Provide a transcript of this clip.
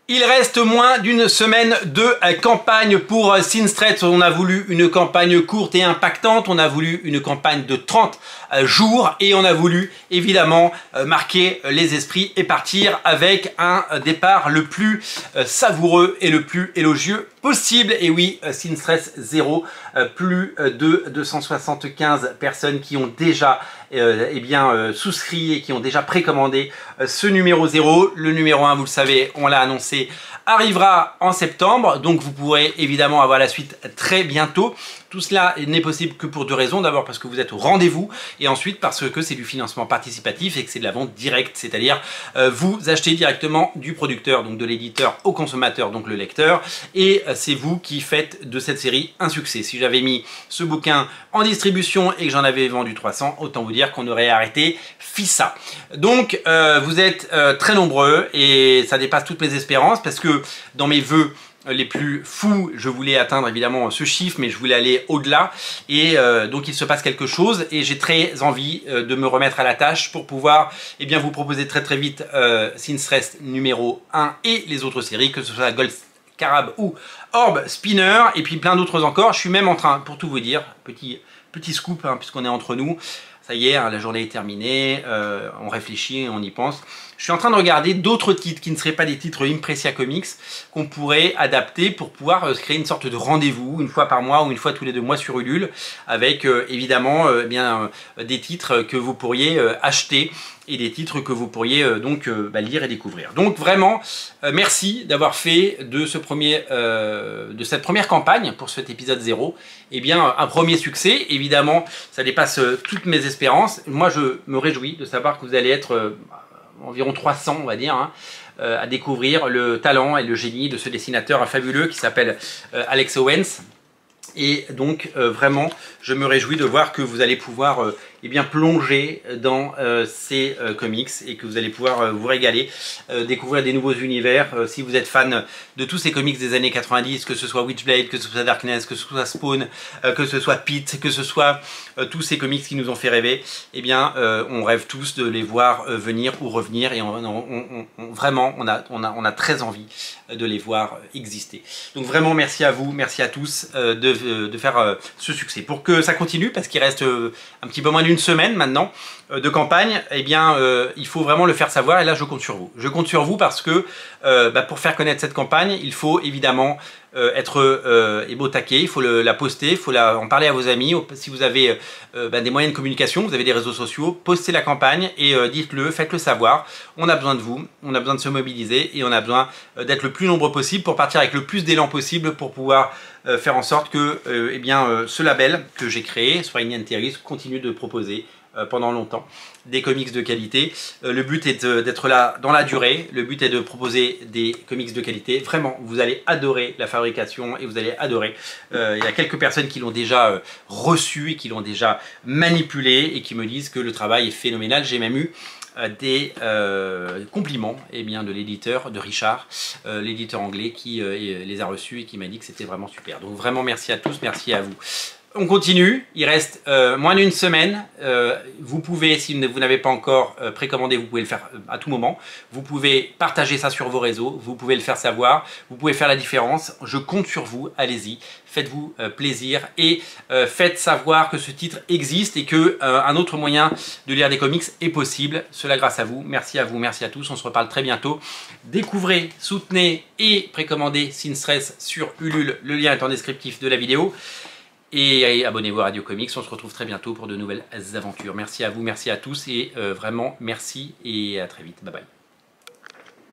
Il reste moins d'une semaine de campagne pour Sinstress. On a voulu une campagne courte et impactante, on a voulu une campagne de 30 jours et on a voulu évidemment marquer les esprits et partir avec un départ le plus savoureux et le plus élogieux possible. Et oui, Sinstress 0, plus de 275 personnes qui ont déjà souscrit et qui ont déjà précommandé ce numéro 0. Le numéro 1, vous le savez, on l'a annoncé, arrivera en septembre, donc vous pourrez évidemment avoir la suite très bientôt. Tout cela n'est possible que pour deux raisons. D'abord parce que vous êtes au rendez-vous et ensuite parce que c'est du financement participatif et que c'est de la vente directe, c'est-à-dire vous achetez directement du producteur, donc de l'éditeur au consommateur, donc le lecteur, et c'est vous qui faites de cette série un succès. Si j'avais mis ce bouquin en distribution et que j'en avais vendu 300, autant vous dire qu'on aurait arrêté FISA. Donc vous êtes très nombreux et ça dépasse toutes mes espérances parce que dans mes vœux les plus fous, je voulais atteindre évidemment ce chiffre, mais je voulais aller au-delà et donc il se passe quelque chose et j'ai très envie de me remettre à la tâche pour pouvoir vous proposer très vite Sinstress numéro 1 et les autres séries, que ce soit Gold Scarab ou Orb Spinner et puis plein d'autres encore. Je suis même en train, pour tout vous dire, petit scoop puisqu'on est entre nous, ça y est, la journée est terminée, on réfléchit, on y pense. Je suis en train de regarder d'autres titres qui ne seraient pas des titres Impressia Comics qu'on pourrait adapter pour pouvoir créer une sorte de rendez-vous une fois par mois ou une fois tous les 2 mois sur Ulule avec évidemment des titres que vous pourriez acheter et des titres que vous pourriez lire et découvrir. Donc vraiment, merci d'avoir fait de cette première campagne pour cet épisode 0 un premier succès. Évidemment, ça dépasse toutes mes espérances. Moi, je me réjouis de savoir que vous allez être environ 300, on va dire, à découvrir le talent et le génie de ce dessinateur fabuleux qui s'appelle Alex Owens. Et donc vraiment, je me réjouis de voir que vous allez pouvoir plonger dans ces comics et que vous allez pouvoir vous régaler, découvrir des nouveaux univers. Si vous êtes fan de tous ces comics des années 90, que ce soit Witchblade, que ce soit Darkness, que ce soit Spawn, que ce soit Pit, que ce soit tous ces comics qui nous ont fait rêver, on rêve tous de les voir venir ou revenir et vraiment on a très envie de les voir exister. Donc vraiment merci à vous, merci à tous de faire ce succès. Pour que ça continue, parce qu'il reste un petit peu moins d'une semaine maintenant de campagne, il faut vraiment le faire savoir et là je compte sur vous. Je compte sur vous parce que pour faire connaître cette campagne, il faut évidemment être au taquet, il faut la poster, il faut en parler à vos amis. Si vous avez des moyens de communication, vous avez des réseaux sociaux, postez la campagne et dites-le, faites-le savoir. On a besoin de vous, on a besoin de se mobiliser et on a besoin d'être le plus nombreux possible pour partir avec le plus d'élan possible pour pouvoir faire en sorte que ce label que j'ai créé, Swine Theories, continue de proposer pendant longtemps des comics de qualité. Le but est d'être là dans la durée, le but est de proposer des comics de qualité. Vraiment, vous allez adorer la fabrication et vous allez adorer. Il y a quelques personnes qui l'ont déjà reçu et qui l'ont déjà manipulé et qui me disent que le travail est phénoménal. J'ai même eu des compliments de l'éditeur, de Richard, l'éditeur anglais qui les a reçus et qui m'a dit que c'était vraiment super. Donc vraiment merci à tous, merci à vous. On continue, il reste moins d'une semaine. Vous pouvez, si vous n'avez pas encore précommandé, vous pouvez le faire à tout moment. Vous pouvez partager ça sur vos réseaux, vous pouvez le faire savoir, vous pouvez faire la différence. Je compte sur vous, allez-y, faites-vous plaisir et faites savoir que ce titre existe et que un autre moyen de lire des comics est possible. Cela grâce à vous, merci à tous, on se reparle très bientôt. Découvrez, soutenez et précommandez Sinstress sur Ulule, le lien est en descriptif de la vidéo. Et abonnez-vous à Radio Comics, on se retrouve très bientôt pour de nouvelles aventures. Merci à vous, merci à tous et vraiment merci et à très vite. Bye bye.